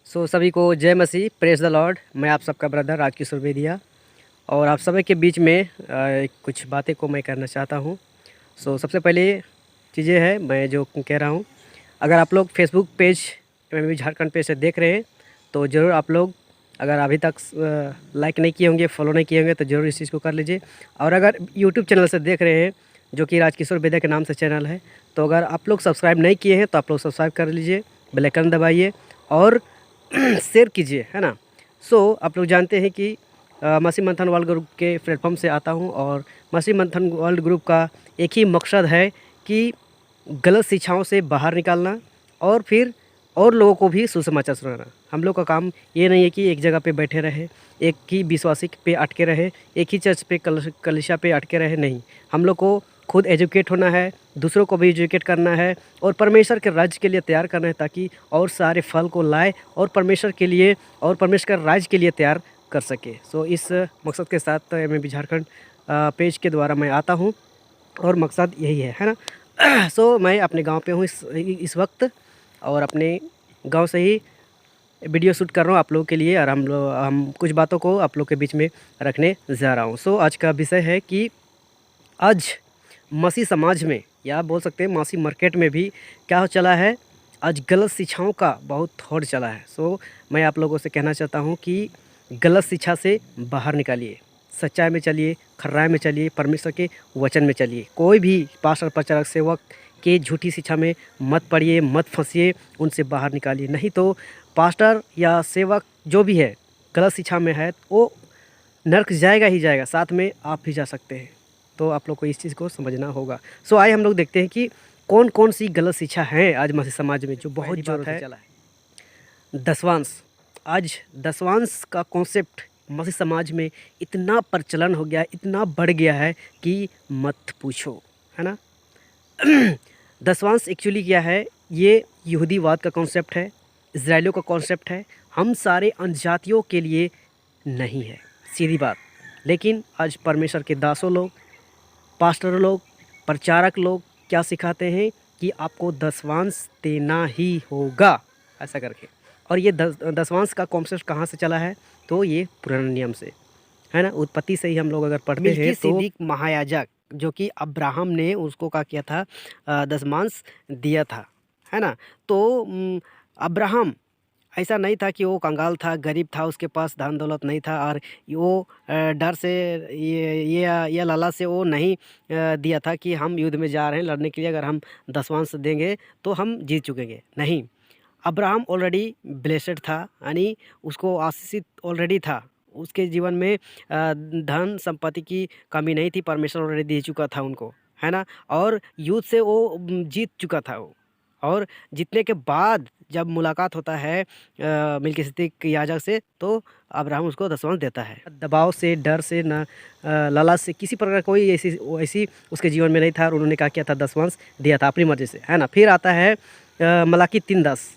सभी को जय मसीह, प्रेज द लॉर्ड। मैं आप सबका ब्रदर राजकिशोर बेदिया और आप सभी के बीच में कुछ बातें को मैं करना चाहता हूँ। सबसे पहले चीज़ें है मैं जो कह रहा हूँ, अगर आप लोग फेसबुक पेज एमएमबी झारखंड पे से देख रहे हैं तो ज़रूर आप लोग अगर अभी तक लाइक नहीं किए होंगे, फॉलो नहीं किए होंगे तो ज़रूर इस चीज़ को कर लीजिए। और अगर यूट्यूब चैनल से देख रहे हैं जो कि राजकिशोर बेदिया के नाम से चैनल है, तो अगर आप लोग सब्सक्राइब नहीं किए हैं तो आप लोग सब्सक्राइब कर लीजिए, बेल आइकन दबाइए और शेयर कीजिए, है ना। आप लोग जानते हैं कि मसीह मंथन वर्ल्ड ग्रुप के प्लेटफॉर्म से आता हूं और मसीह मंथन वर्ल्ड ग्रुप का एक ही मकसद है कि गलत शिक्षाओं से बाहर निकालना और फिर और लोगों को भी सुसमाचार सुनाना। हम लोग का काम ये नहीं है कि एक जगह पे बैठे रहे, एक ही विश्वासी पे अटके रहे, एक ही चर्च पे कलिशा पे अटके रहे, नहीं। हम लोग को खुद एजुकेट होना है, दूसरों को भी एजुकेट करना है और परमेश्वर के राज्य के लिए तैयार करना है, ताकि और सारे फल को लाए और परमेश्वर के लिए और परमेश्वर के राज्य के लिए तैयार कर सके। इस मकसद के साथ एमएमबी झारखंड पेज के द्वारा मैं आता हूँ और मकसद यही है ना। मैं अपने गांव पे हूँ इस वक्त और अपने गांव से ही वीडियो शूट कर रहा हूँ आप लोगों के लिए, और हम कुछ बातों को आप लोग के बीच में रखने जा रहा हूँ। आज का विषय है कि आज मसीह समाज में या बोल सकते हैं मसीह मार्केट में भी क्या चला है, आज गलत शिक्षाओं का बहुत थोड़ चला है। मैं आप लोगों से कहना चाहता हूँ कि गलत शिक्षा से बाहर निकालिए, सच्चाई में चलिए, खर्राई में चलिए, परमेश्वर के वचन में चलिए। कोई भी पास्टर, प्रचारक, सेवक के झूठी शिक्षा में मत पड़िए, मत फंसिए, उनसे बाहर निकालिए। नहीं तो पास्टर या सेवक जो भी है गलत शिक्षा में है वो नर्क जाएगा ही जाएगा, साथ में आप भी जा सकते हैं। तो आप लोग को इस चीज़ को समझना होगा। आइए हम लोग देखते हैं कि कौन कौन सी गलत शिक्षा है आज मसीह समाज में जो बहुत ज़ोर से चला है। दसवांश। आज दसवांश का कॉन्सेप्ट मसीह समाज में इतना प्रचलन हो गया, इतना बढ़ गया है कि मत पूछो, है ना। दसवांश एक्चुअली क्या है, ये यहूदीवाद का कॉन्सेप्ट है, इजराइलियों का कॉन्सेप्ट है। हम सारे अन्यजातियों के लिए नहीं है, सीधी बात। लेकिन आज परमेश्वर के दासों लोग, पास्टर लोग, प्रचारक लोग क्या सिखाते हैं कि आपको दसवांश देना ही होगा, ऐसा करके। और ये दसवांश का कॉन्सेप्ट कहाँ से चला है, तो ये पुराने नियम से, है ना। उत्पत्ति से ही हम लोग अगर पढ़ते हैं तो महायाजक जो कि अब्राहम ने उसको क्या किया था, दसवांश दिया था, है ना। तो अब्राहम ऐसा नहीं था कि वो कंगाल था, गरीब था, उसके पास धन दौलत नहीं था और वो डर से ये लालच से वो नहीं दिया था कि हम युद्ध में जा रहे हैं लड़ने के लिए, अगर हम दसवांश देंगे तो हम जीत चुकेंगे। नहीं, अब्राहम ऑलरेडी ब्लेस्ड था, यानी उसको आशीषित ऑलरेडी था, उसके जीवन में धन संपत्ति की कमी नहीं थी, परमेश्वर ऑलरेडी दे चुका था उनको, है ना। और युद्ध से वो जीत चुका था वो। और जीतने के बाद जब मुलाकात होता है मिल्किसेदेक याजक से, तो अब्राहम उसको दसवांश देता है। दबाव से, डर से, न लालच से, किसी प्रकार कोई ऐसी उसके जीवन में नहीं था और उन्होंने क्या किया था, दसवांश दिया था अपनी मर्जी से, है ना। फिर आता है मलाकी 3:10,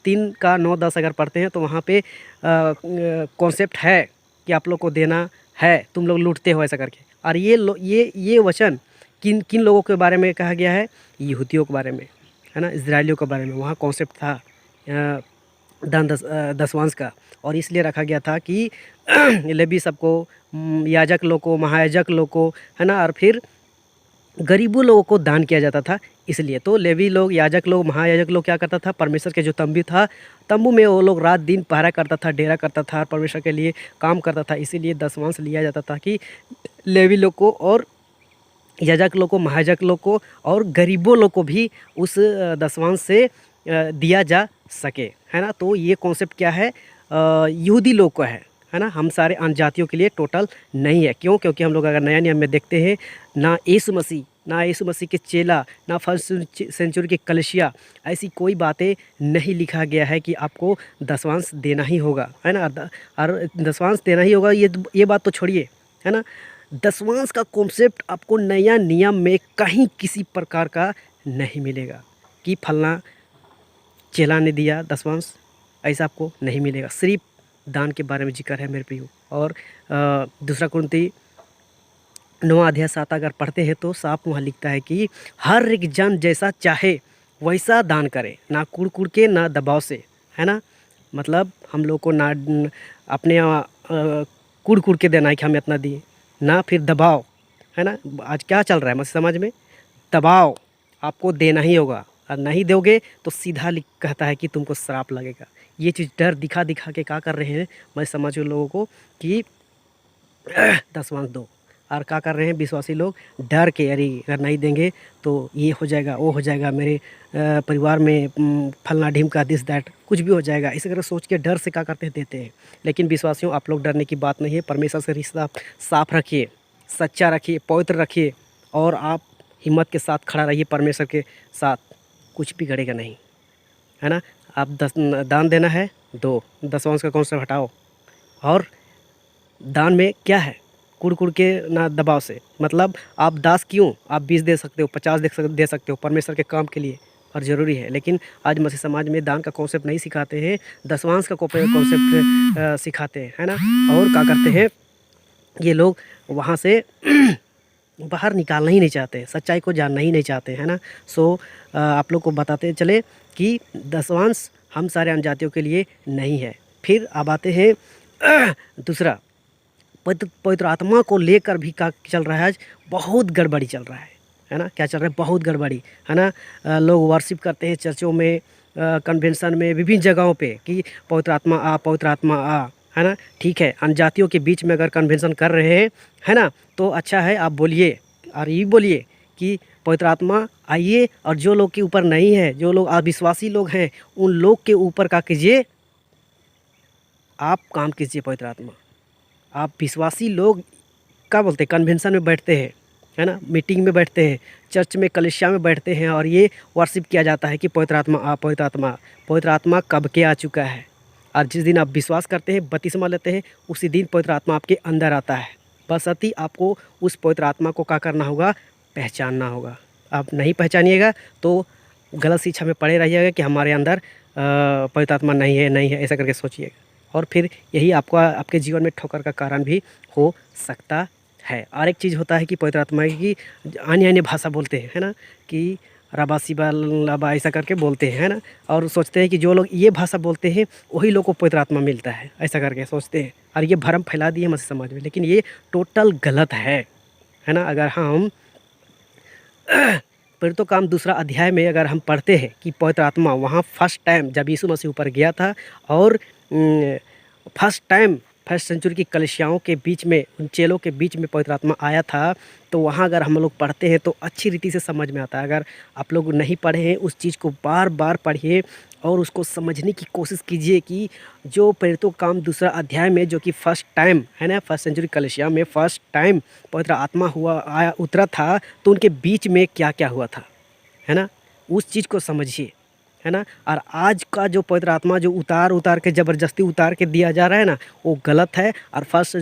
3 का 9-10 अगर पढ़ते हैं तो वहाँ पे कॉन्सेप्ट है कि आप लोग को देना है, तुम लोग लूटते हो, ऐसा करके। और ये वचन किन किन लोगों के बारे में कहा गया है, यहूदियों के बारे में, है ना, इजराइलियों के बारे में। वहाँ कॉन्सेप्ट था दसवांश का, और इसलिए रखा गया था कि लेवी सबको, याजक लोग को, महायाजक लोग को, है ना, और फिर गरीबों लोगों को दान किया जाता था। इसलिए तो लेवी लोग, याजक लोग, महायाजक लोग क्या करता था, परमेश्वर के जो तंबू था, तंबू में वो लोग रात दिन पहरा करता था, डेरा करता था, परमेश्वर के लिए काम करता था। इसीलिए दसवांश लिया जाता था कि लेवी लोग को और याजक लोग को, महायाजक लोग को और गरीबों लोग को भी उस दसवांश से दिया जा सके, है ना। तो ये कॉन्सेप्ट क्या है, यहूदी लोग को है ना, हम सारे अन्य जातियों के लिए टोटल नहीं है। क्यों? क्योंकि हम लोग अगर नया नियम में देखते हैं, ना यीशु मसीह के चेला, ना फर्स्ट सेंचुरी के कलीसिया, ऐसी कोई बातें नहीं लिखा गया है कि आपको दसवांश देना ही होगा, है ना। और दसवांश देना ही होगा, ये बात तो छोड़िए, है ना। दसवांश का कॉन्सेप्ट आपको नया नियम में कहीं किसी प्रकार का नहीं मिलेगा कि फलना चेला ने दिया दसवांश, ऐसा आपको नहीं मिलेगा। सिर्फ दान के बारे में जिक्र है मेरे प्रियो। और दूसरा कुरिन्थी 9:7 अगर पढ़ते हैं तो साफ वहाँ लिखता है कि हर एक जन जैसा चाहे वैसा दान करे, ना कुड़ के, ना दबाव से, है ना। मतलब हम लोग को ना अपने कुड़ कुड़ के देना है कि हमें इतना दिए, ना फिर दबाव, है ना। आज क्या चल रहा है मसीह समाज में, दबाव, आपको देना ही होगा और नहीं दोगे तो सीधा लिख कहता है कि तुमको श्राप लगेगा। ये चीज़ डर दिखा दिखा के क्या कर रहे हैं मसीह समाज के लोगों को कि दसवांश दो, और क्या कर रहे हैं विश्वासी लोग, डर के, अरे अगर नहीं देंगे तो ये हो जाएगा, वो हो जाएगा, मेरे परिवार में फलना ढिमका दिस दैट कुछ भी हो जाएगा, इसी तरह सोच के डर से क्या करते हैं, देते हैं। लेकिन विश्वासियों, आप लोग डरने की बात नहीं है। परमेश्वर से रिश्ता साफ रखिए, सच्चा रखिए, पवित्र रखिए, और आप हिम्मत के साथ खड़ा रहिए परमेश्वर के साथ, कुछ भी घड़ेगा नहीं, है ना। आप दान देना है, दो, दसवांश का कॉन्सेप्ट हटाओ। और दान में क्या है, कुड़ कुड़ के ना दबाव से, मतलब आप दास क्यों, आप 20 दे सकते हो, 50 दे सकते हो परमेश्वर के काम के लिए, और ज़रूरी है। लेकिन आज मसीह समाज में दान का कॉन्सेप्ट नहीं सिखाते हैं, दसवांश का कॉन्सेप्ट सिखाते हैं, है ना। और क्या करते हैं ये लोग, वहाँ से बाहर निकालना ही नहीं चाहते, सच्चाई को जानना ही नहीं चाहते, है ना। सो आप लोग को बताते चले कि दसवांश हम सारे अन्यजातियों के लिए नहीं है। फिर अब आते हैं दूसरा, पवित्र आत्मा को लेकर भी क्या चल रहा है, आज बहुत गड़बड़ी चल रहा है ना। क्या चल रहा है, बहुत गड़बड़ी, है ना। लोग वर्शिप करते हैं चर्चों में, कन्वेंशन में, विभिन्न जगहों पे कि पवित्र आत्मा आ, पवित्र आत्मा आ, है ना। ठीक है, अन्यजातियों के बीच में अगर कन्वेंशन कर रहे हैं, है ना, तो अच्छा है, आप बोलिए और ये बोलिए कि पवित्र आत्मा आइए, और जो लोग के ऊपर नहीं है, जो लोग अविश्वासी लोग हैं, उन लोग के ऊपर क्या कीजिए, आप काम कीजिए पवित्र आत्मा। आप विश्वासी लोग क्या बोलते हैं, कन्वेंशन में बैठते हैं, है ना, मीटिंग में बैठते हैं, चर्च में, कलीसिया में बैठते हैं, और ये वर्शिप किया जाता है कि पवित्र आत्मा आ, पवित्र आत्मा। पवित्र आत्मा कब के आ चुका है, और जिस दिन आप विश्वास करते हैं, बपतिस्मा लेते हैं, उसी दिन पवित्र आत्मा आपके अंदर आता है। बस अति आपको उस पवित्र आत्मा को क्या करना होगा, पहचानना होगा। आप नहीं पहचानिएगा तो गलत शिक्षा में पड़े रहिएगा कि हमारे अंदर पवित्र आत्मा नहीं है, नहीं है, ऐसा करके सोचिएगा, और फिर यही आपके जीवन में ठोकर का कारण भी हो सकता है। और एक चीज़ होता है कि पवित्र आत्मा की अन्य अन्य भाषा बोलते हैं, है ना, कि रबा सिबा लबा ऐसा करके बोलते हैं, है ना, और सोचते हैं कि जो लोग ये भाषा बोलते हैं वही लोग को पवित्र आत्मा मिलता है, ऐसा करके सोचते हैं, और ये भ्रम फैला दिए मसीह समाज में। लेकिन ये टोटल गलत है ना। अगर हम प्रेरितों काम दूसरा अध्याय में अगर हम पढ़ते हैं कि पवित्र आत्मा वहाँ फर्स्ट टाइम जब यीशु मसीह ऊपर गया था, और फर्स्ट टाइम फर्स्ट सेंचुरी की कलीसियाओं के बीच में, उन चेलों के बीच में पवित्र आत्मा आया था, तो वहाँ अगर हम लोग पढ़ते हैं तो अच्छी रीति से समझ में आता है। अगर आप लोग नहीं पढ़े हैं, उस चीज़ को बार बार पढ़िए और उसको समझने की कोशिश कीजिए कि जो प्रेरितों काम दूसरा अध्याय में, जो कि फर्स्ट टाइम, है ना, फर्स्ट सेंचुरी कलीसिया में फर्स्ट टाइम पवित्र आत्मा उतरा था, तो उनके बीच में क्या क्या हुआ था, है ना, उस चीज़ को समझिए, है ना। और आज का जो पवित्र आत्मा जो उतार के ज़बरदस्ती उतार के दिया जा रहा है ना, वो गलत है। और फर्स्ट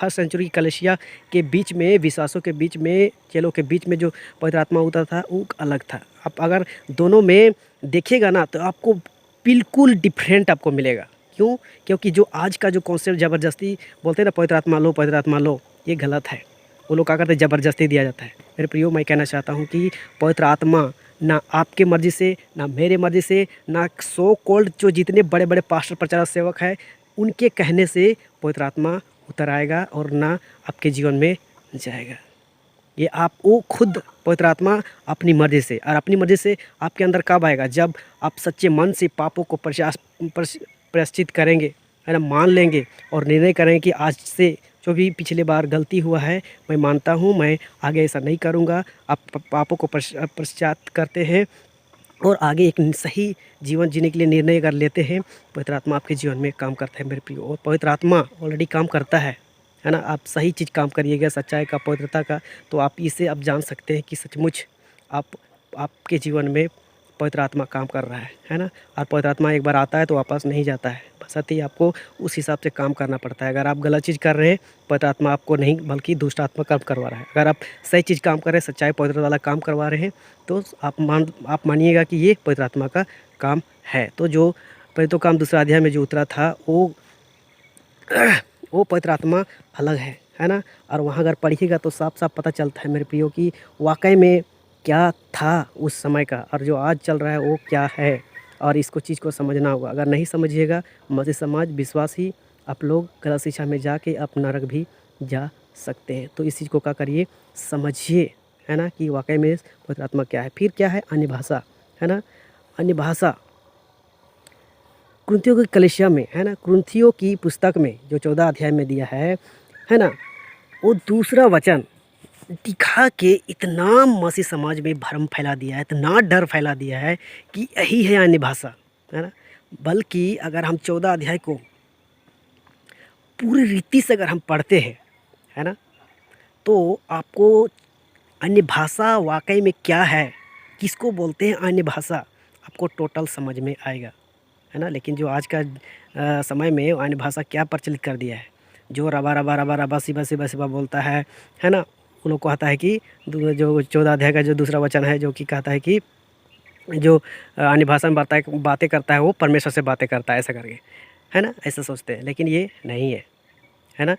सेंचुरी की कलीसिया के बीच में, विश्वासों के बीच में, चेलों के बीच में जो पवित्र आत्मा उतरा था वो अलग था। आप अगर दोनों में देखिएगा ना तो आपको बिल्कुल डिफरेंट आपको मिलेगा। क्यों? क्योंकि जो आज का जो कॉन्सेप्ट ज़बरदस्ती बोलते हैं ना, पवित्र आत्मा लो, पवित्र आत्मा लो, ये गलत है। वो लोग क्या करते हैं, ज़बरदस्ती दिया जाता है। मेरे प्रियो, मैं कहना चाहता हूँ कि पवित्र आत्मा ना आपके मर्ज़ी से, ना मेरे मर्ज़ी से, ना सो कॉल्ड जो जितने बड़े बड़े पास्टर प्रचारक सेवक हैं उनके कहने से पवित्र आत्मा उतर आएगा और ना आपके जीवन में जाएगा। ये आप वो खुद पवित्र आत्मा अपनी मर्ज़ी से, और अपनी मर्ज़ी से आपके अंदर कब आएगा, जब आप सच्चे मन से पापों को प्रायश्चित करेंगे, है ना, मान लेंगे और निर्णय करेंगे कि आज से जो भी पिछले बार गलती हुआ है मैं मानता हूँ, मैं आगे ऐसा नहीं करूँगा। आप पापों को पश्चात करते हैं और आगे एक सही जीवन जीने के लिए निर्णय कर लेते हैं, पवित्र आत्मा आपके जीवन में काम करता है मेरे प्रियो। और पवित्र आत्मा ऑलरेडी काम करता है ना। आप सही चीज़ काम करिएगा, सच्चाई का, पवित्रता का, तो आप इसे आप जान सकते हैं कि सचमुच आपके जीवन में पवित्र आत्मा काम कर रहा है ना। और पवित्र आत्मा एक बार आता है तो वापस नहीं जाता है, बस ही आपको उस हिसाब से काम करना पड़ता है। अगर आप गलत चीज़ कर रहे हैं, पवित्र आत्मा आपको नहीं बल्कि दुष्ट आत्मा काम करवा रहा है। अगर आप सही चीज़ काम कर रहे हैं, सच्चाई पवित्र वाला काम करवा रहे हैं, तो आप मानिएगा कि ये पवित्र आत्मा का काम है। तो जो प्रेरितों काम दूसरा अध्याय में जो उतरा था वो पवित्र आत्मा अलग है ना। और वहाँ अगर पढ़िएगा तो साफ साफ पता चलता है मेरे प्रियो कि वाकई में क्या था उस समय का और जो आज चल रहा है वो क्या है। और इसको चीज़ को समझना होगा। अगर नहीं समझिएगा मसीह समाज विश्वास ही आप लोग गलत शिक्षा में जाके आप नरक भी जा सकते हैं। तो इस चीज़ को क्या करिए, समझिए, है ना, कि वाकई में पवित्र आत्मा क्या है। फिर क्या है, अन्य भाषा, है ना। अन्य भाषा कुरिन्थियों की कलीसिया में, है ना, कुरिन्थियों की पुस्तक में जो 14 अध्याय में दिया है ना, वो दूसरा वचन दिखा के इतना मसीह समाज में भ्रम फैला दिया है, इतना डर फैला दिया है कि यही है अन्य भाषा, है ना। बल्कि अगर हम 14 अध्याय को पूरी रीति से अगर हम पढ़ते हैं, है ना, तो आपको अन्य भाषा वाकई में क्या है, किसको बोलते हैं अन्य भाषा, आपको टोटल समझ में आएगा, है ना। लेकिन जो आज का समय में अन्य भाषा क्या प्रचलित कर दिया है, जो रबा रबा रबा रबा सिबा सिबा सिबा बोलता है ना, उन लोग को आता है कि जो 14 अध्याय का जो दूसरा वचन है जो कि कहता है कि जो अन्य भाषा में बातें करता है वो परमेश्वर से बातें करता है, ऐसा करके, है ना, ऐसा सोचते हैं। लेकिन ये नहीं है ना।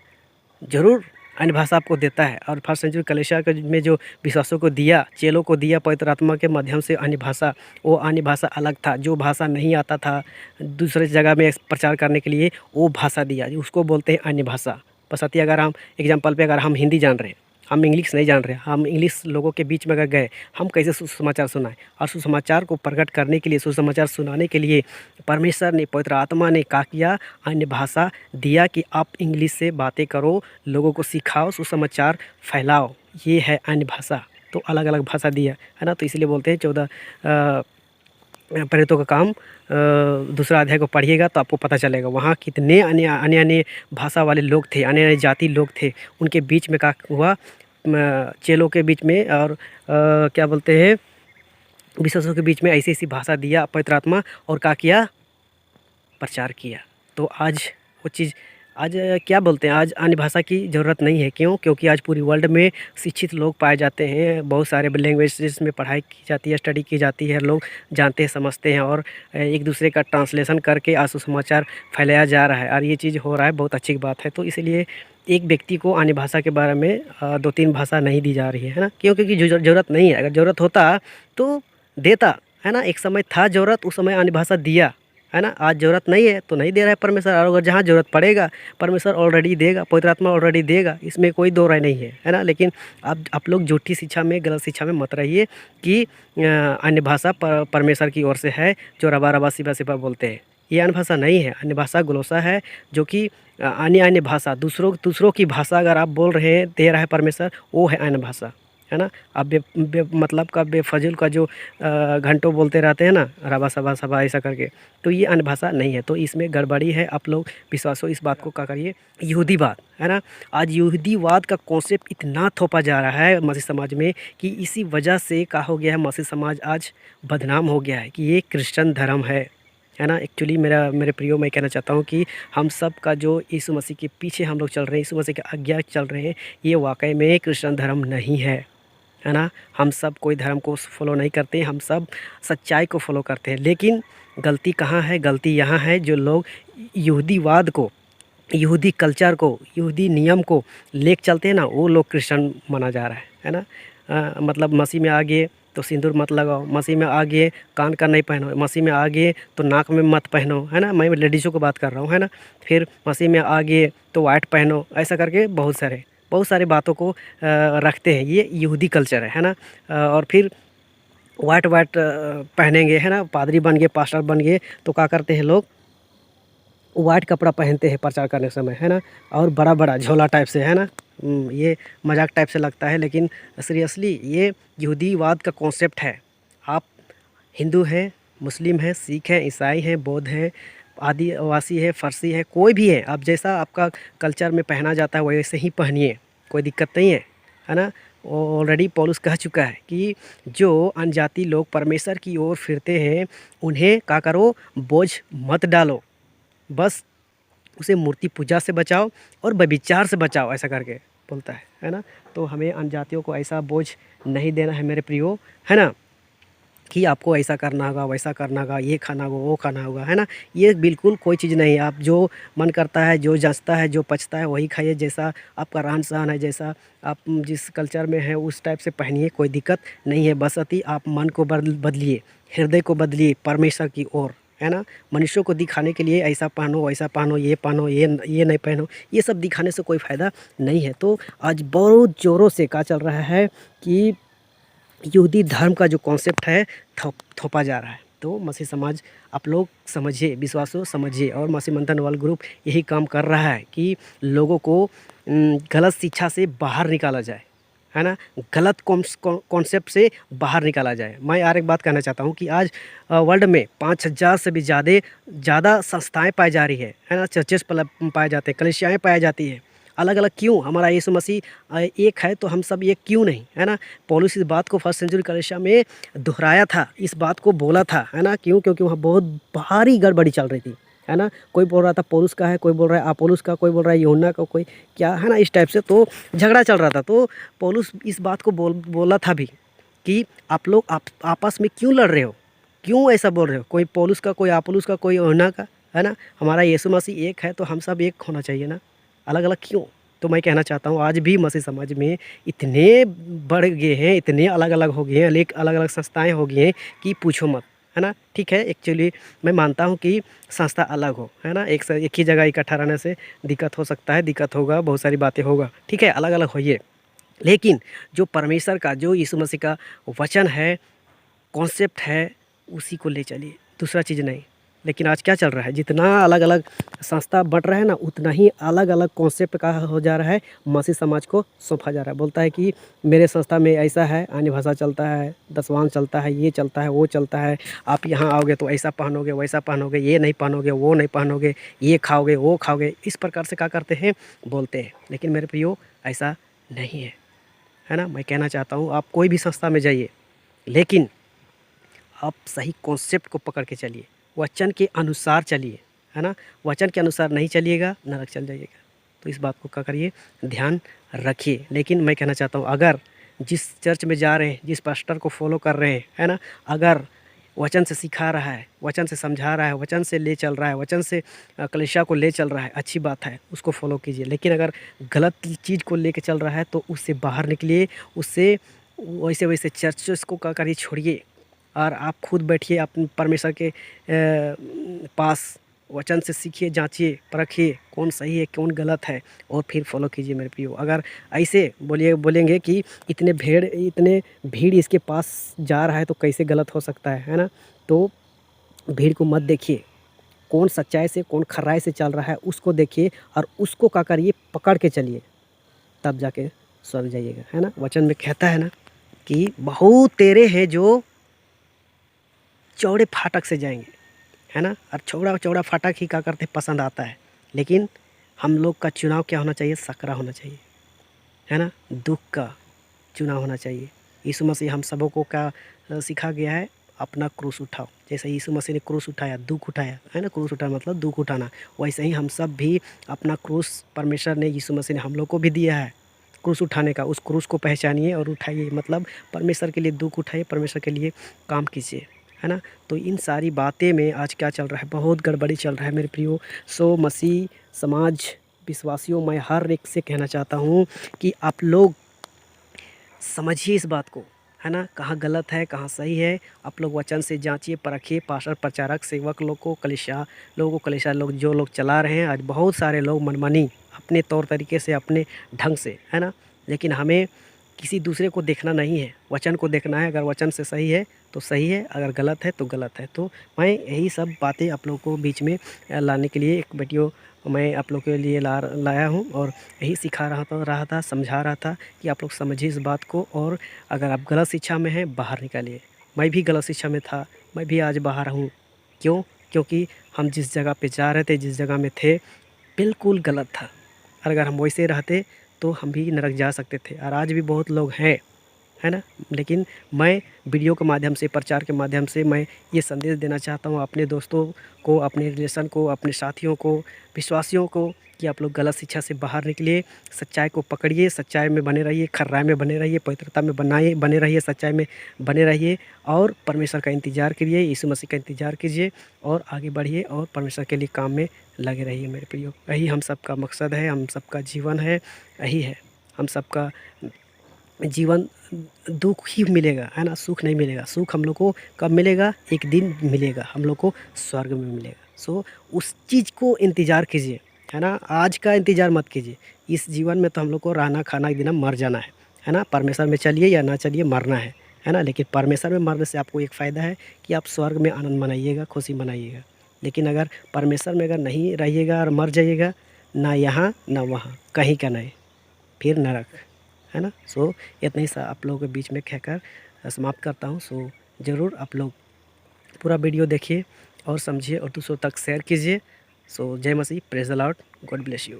ज़रूर अन्य भाषा आपको देता है, और फर्स्ट सेंचुरी कलीसिया में जो विश्वासों को दिया, चेलों को दिया पवित्र आत्मा के माध्यम से अन्य भाषा, वो अन्य भाषा अलग था। जो भाषा नहीं आता था दूसरे जगह में प्रचार करने के लिए, वो भाषा दिया, उसको बोलते हैं अन्य भाषा। बशर्ते अगर हम एग्जाम्पल पे अगर हम हिंदी जान रहे हैं, हम इंग्लिश नहीं जान रहे, हम इंग्लिश लोगों के बीच में अगर गए, हम कैसे सुसमाचार सुनाएं। और सुसमाचार को प्रकट करने के लिए, सुसमाचार सुनाने के लिए परमेश्वर ने, पवित्र आत्मा ने क्या किया, अन्य भाषा दिया कि आप इंग्लिश से बातें करो, लोगों को सिखाओ, सुसमाचार फैलाओ। ये है अन्य भाषा। तो अलग अलग भाषा दिया, है ना। तो इसलिए बोलते हैं 14 प्रेरितों का काम दूसरा अध्याय को पढ़िएगा तो आपको पता चलेगा वहाँ कितने अन्य अन्य अन्य भाषा वाले लोग थे, अन्य अन्य जाति लोग थे। उनके बीच में क्या हुआ, चेलों के बीच में और क्या बोलते हैं, विश्वासियों के बीच में ऐसी ऐसी भाषा दिया पवित्र आत्मा, और क्या किया, प्रचार किया। तो आज वो चीज़, आज क्या बोलते हैं, आज अन्य भाषा की ज़रूरत नहीं है। क्यों? क्योंकि आज पूरी वर्ल्ड में शिक्षित लोग पाए जाते हैं, बहुत सारे लैंग्वेजेस में पढ़ाई की जाती है, स्टडी की जाती है, लोग जानते हैं, समझते हैं, और एक दूसरे का ट्रांसलेशन करके आज सुसमाचार फैलाया जा रहा है, और ये चीज़ हो रहा है, बहुत अच्छी बात है। तो इसलिए एक व्यक्ति को अन्य भाषा के बारे में 2-3 भाषा नहीं दी जा रही है ना। क्यों? क्योंकि ज़रूरत नहीं है। अगर ज़रूरत होता तो देता, है ना। एक समय था ज़रूरत, उस समय अन्य भाषा दिया, है ना। आज ज़रूरत नहीं है तो नहीं दे रहा है परमेश्वर, और अगर जहाँ ज़रूरत पड़ेगा परमेश्वर ऑलरेडी देगा, पवित्र आत्मा ऑलरेडी देगा, इसमें कोई दो राय नहीं है ना। लेकिन आप लोग झूठी शिक्षा में, गलत शिक्षा में मत रहिए कि अन्य भाषा परमेश्वर की ओर से है, जो रबा रबा सिबा सिबा बोलते हैं। ये अन्य भाषा नहीं है। अन्य भाषा ग्लोसा है, जो कि अन्य भाषा, दूसरों की भाषा अगर आप बोल रहे हैं, दे रहा है परमेश्वर, वो है अन्य भाषा, है ना। आप मतलब का बेफजूल का जो घंटों बोलते रहते हैं ना, रबा सभा सभा ऐसा करके, तो ये अन्य भाषा नहीं है। तो इसमें गड़बड़ी है। आप लोग विश्वासो इस बात को क्या करिए, यहूदीवाद, है ना। आज यहूदीवाद का कॉन्सेप्ट इतना थोपा जा रहा है मसीह समाज में कि इसी वजह से क्या हो गया है, मसीह समाज आज बदनाम हो गया है कि ये क्रिश्चियन धर्म है ना। एक्चुअली मेरे प्रियो, मैं कहना चाहता हूँ कि हम सब का जो यीशु मसीह के पीछे हम लोग चल रहे हैं, यीशु मसीह के आज्ञा चल रहे हैं, ये वाकई में क्रिश्चियन धर्म नहीं है ना। हम सब कोई धर्म को फॉलो नहीं करते, हम सब सच्चाई को फॉलो करते हैं। लेकिन गलती कहाँ है? गलती यहाँ है, जो लोग यहूदीवाद को, यहूदी कल्चर को, यहूदी नियम को लेके चलते हैं ना, वो लोग क्रिश्चियन माना जा रहा है ना। मतलब मसीह में आ गए तो सिंदूर मत लगाओ, मसीह में आ गए कान का नहीं पहनो, मसीह में आ गए तो नाक में मत पहनो, है ना। मैं लेडीज़ों को बात कर रहा हूँ, है ना। फिर मसीह में आ गए तो वाइट पहनो, ऐसा करके बहुत सारे बातों को रखते हैं। ये यहूदी कल्चर है ना। और फिर वाइट पहनेंगे, है ना, पादरी बन गए, पास्टर बन गए, तो क्या करते हैं लोग, वाइट कपड़ा पहनते हैं प्रचार करने के समय, है ना। और बड़ा बड़ा झोला टाइप से, है ना। ये मजाक टाइप से लगता है, लेकिन सीरियसली ये यहूदीवाद का कॉन्सेप्ट है। आप हिंदू हैं, मुस्लिम हैं, सिख हैं, ईसाई हैं, बौद्ध हैं, आदिवासी है, फ़ारसी है, कोई भी है, आप जैसा आपका कल्चर में पहना जाता है वैसे ही पहनिए, कोई दिक्कत नहीं है ना। ऑलरेडी पौलुस कह चुका है कि जो अनजाति लोग परमेश्वर की ओर फिरते हैं, उन्हें क्या करो, बोझ मत डालो, बस उसे मूर्ति पूजा से बचाओ और व्यभिचार से बचाओ, ऐसा करके बोलता है ना। तो हमें अनजातियों को ऐसा बोझ नहीं देना है मेरे प्रियो, है ना, कि आपको ऐसा करना होगा, वैसा करना होगा, ये खाना होगा, वो खाना होगा, है ना। ये बिल्कुल कोई चीज़ नहीं है। आप जो मन करता है, जो जचता है, जो पचता है वही खाइए, जैसा आपका रहन सहन है, जैसा आप जिस कल्चर में है उस टाइप से पहनिए, कोई दिक्कत नहीं है। बशर्ते आप मन को बदलिए, हृदय को बदलिए परमेश्वर की ओर, है ना। मनुष्यों को दिखाने के लिए ऐसा पहनो, वैसा पहनो, ये नहीं पहनो, ये सब दिखाने से कोई फ़ायदा नहीं है। तो आज बहुत ज़ोरों से क्या चल रहा है कि यहूदी धर्म का जो कॉन्सेप्ट है थोपा जा रहा है। तो मसीह समाज आप लोग समझिए, विश्वासों समझिए, और मसीह मंथन वर्ल्ड ग्रुप यही काम कर रहा है कि लोगों को गलत शिक्षा से बाहर निकाला जाए, है ना, गलत कॉन्सेप्ट से बाहर निकाला जाए। मैं यार एक बात कहना चाहता हूँ कि आज वर्ल्ड में 5000 से भी ज़्यादा संस्थाएं पाई जा रही है ना, चर्चेस पाए जाते हैं, कलीसियाएँ पाई जाती है अलग अलग। क्यों? हमारा यीशु मसीह एक है तो हम सब एक क्यों नहीं, है ना। पौलुस इस बात को फर्स्ट सेंचुरी कलीसिया में दोहराया था, इस बात को बोला था, है ना। क्यों? क्योंकि वहाँ बहुत भारी गड़बड़ी चल रही थी, है ना। कोई बोल रहा था पौलुस का है, कोई बोल रहा है अपोलोस का, कोई बोल रहा है यूहन्ना का, कोई क्या, है ना, इस टाइप से तो झगड़ा चल रहा था। तो पौलुस इस बात को बोला था भी कि आप लोग आपस में क्यों लड़ रहे हो, क्यों ऐसा बोल रहे हो, कोई पौलुस का, कोई अपोलोस का, कोई यूहन्ना का, है ना। हमारा यीशु मसीह एक है तो हम सब एक होना चाहिए ना, अलग अलग क्यों। तो मैं कहना चाहता हूँ आज भी मसीह समाज में इतने बढ़ गए हैं, इतने अलग अलग हो गए हैं, अलग अलग संस्थाएं हो गई हैं कि पूछो मत, है ना। ठीक है, एक्चुअली मैं मानता हूँ कि संस्था अलग हो, है ना, एक ही जगह इकट्ठा रहने से दिक्कत हो सकता है, दिक्कत होगा, बहुत सारी बातें होगा, ठीक है, अलग अलग होइए। लेकिन जो परमेश्वर का, जो यीशु मसीह का वचन है, कॉन्सेप्ट है, उसी को ले चलिए, दूसरा चीज़ नहीं। लेकिन आज क्या चल रहा है, जितना अलग अलग संस्था बढ़ रहा है ना, उतना ही अलग अलग कॉन्सेप्ट का हो जा रहा है, मसीह समाज को सौंपा जा रहा है। बोलता है कि मेरे संस्था में ऐसा है, अन्य भाषा चलता है, दसवान चलता है, ये चलता है, वो चलता है, आप यहाँ आओगे तो ऐसा पहनोगे, वैसा पहनोगे, ये नहीं पहनोगे, वो नहीं पहनोगे, ये खाओगे, वो खाओगे, इस प्रकार से क्या करते हैं, बोलते हैं। लेकिन मेरे प्रियो ऐसा नहीं है ना। मैं कहना चाहता हूँ आप कोई भी संस्था में जाइए, लेकिन आप सही कॉन्सेप्ट को पकड़ के चलिए, वचन के अनुसार चलिए, है ना। वचन के अनुसार नहीं चलिएगा, नरक चल जाइएगा। तो इस बात को क्या करिए, ध्यान रखिए। लेकिन मैं कहना चाहता हूँ अगर जिस चर्च में जा रहे हैं, जिस पास्टर को फॉलो कर रहे हैं, है ना, अगर वचन से सिखा रहा है, वचन से समझा रहा है, वचन से ले चल रहा है, वचन से कलीसिया को ले चल रहा है, अच्छी बात है, उसको फॉलो कीजिए। लेकिन अगर गलत चीज़ को लेके चल रहा है तो उससे बाहर निकलिए, उससे वैसे चर्चेस को क्या करिए, छोड़िए, और आप खुद बैठिए अपने परमेश्वर के पास, वचन से सीखिए, जांचिए, परखिए कौन सही है, कौन गलत है, और फिर फॉलो कीजिए मेरे प्रियो। अगर ऐसे बोलेंगे कि इतने भीड़ इसके पास जा रहा है तो कैसे गलत हो सकता है ना। तो भीड़ को मत देखिए, कौन सच्चाई से, कौन खराई से चल रहा है, उसको देखिए और उसको क्या करिए, पकड़ के चलिए, तब जाके स्वर्ग जाइएगा, है ना। वचन में कहता है ना कि बहुत तेरे हैं जो चौड़े फाटक से जाएंगे, है ना। और चौड़ा फाटक ही क्या करते पसंद आता है। लेकिन हम लोग का चुनाव क्या होना चाहिए, सकरा होना चाहिए, है ना, दुख का चुनाव होना चाहिए। यीशु मसीह हम सबों को क्या सिखा गया है, अपना क्रूस उठाओ। जैसे यीशु मसीह ने क्रूस उठाया, दुख उठाया, है ना, क्रूस उठाया मतलब दुख उठाना, वैसे ही हम सब भी अपना क्रूस, परमेश्वर ने, यीशु मसीह ने हम लोग को भी दिया है क्रूस उठाने का। उस क्रूस को पहचानिए और उठाइए, मतलब परमेश्वर के लिए दुख उठाइए, परमेश्वर के लिए काम कीजिए, है ना। तो इन सारी बातें में आज क्या चल रहा है, बहुत गड़बड़ी चल रहा है मेरे प्रियो। सो मसीह समाज विश्वासियों, मैं हर एक से कहना चाहता हूँ कि आप लोग समझिए इस बात को, है ना, कहाँ गलत है, कहाँ सही है। आप लोग वचन से जांचिए, परखिए। पास्टर, प्रचारक, सेवक लोग को, कलीसिया लोग जो लोग चला रहे हैं, आज बहुत सारे लोग मनमानी अपने तौर तरीके से, अपने ढंग से, है ना। लेकिन हमें किसी दूसरे को देखना नहीं है, वचन को देखना है। अगर वचन से सही है तो सही है, अगर गलत है तो गलत है। तो मैं यही सब बातें आप लोगों को बीच में लाने के लिए एक वीडियो मैं आप लोग के लिए लाया हूँ, और यही सिखा रहा था, समझा रहा था कि आप लोग समझिए इस बात को। और अगर आप गलत शिक्षा में हैं, बाहर निकालिए। मैं भी गलत शिक्षा में था, मैं भी आज बाहर हूँ। क्यों? क्योंकि हम जिस जगह पे जा रहे थे, जिस जगह में थे, बिल्कुल गलत था। और अगर हम वैसे रहते तो हम भी नरक जा सकते थे। और आज भी बहुत लोग हैं, है ना। लेकिन मैं वीडियो के माध्यम से, प्रचार के माध्यम से मैं ये संदेश देना चाहता हूँ अपने दोस्तों को, अपने रिलेशन को, अपने साथियों को, विश्वासियों को, कि आप लोग गलत शिक्षा से बाहर निकलिए, सच्चाई को पकड़िए, सच्चाई में बने रहिए, खर्राई में बने रहिए, पवित्रता में बने रहिए, सच्चाई में बने रहिए, और परमेश्वर का इंतज़ार करिए, यीशु मसीह का इंतज़ार कीजिए, और आगे बढ़िए, और परमेश्वर के लिए काम में लगे रहिए मेरे प्रियो। यही हम सबका मकसद है, हम सबका जीवन है, यही है हम सबका जीवन दुख ही मिलेगा, है ना, सुख नहीं मिलेगा। सुख हम लोग को कब मिलेगा? एक दिन मिलेगा, हम लोग को स्वर्ग में मिलेगा। सो उस चीज़ को इंतज़ार कीजिए, है ना, आज का इंतज़ार मत कीजिए। इस जीवन में तो हम लोग को रहना खाना एक दिन मर जाना है ना। परमेश्वर में चलिए या ना चलिए, मरना है ना। लेकिन परमेश्वर में मरने से आपको एक फ़ायदा है कि आप स्वर्ग में आनंद मनाइएगा, खुशी मनाइएगा। लेकिन अगर परमेश्वर में अगर नहीं रहिएगा और मर जाइएगा, ना यहाँ ना वहाँ, कहीं का नहीं, फिर नरक, है ना। सो इतना ही सा आप लोगों के बीच में कहकर समाप्त करता हूँ। सो ज़रूर आप लोग पूरा वीडियो देखिए और समझिए और दूसरों तक शेयर कीजिए। सो जय मसीह, praise the lord, God bless you.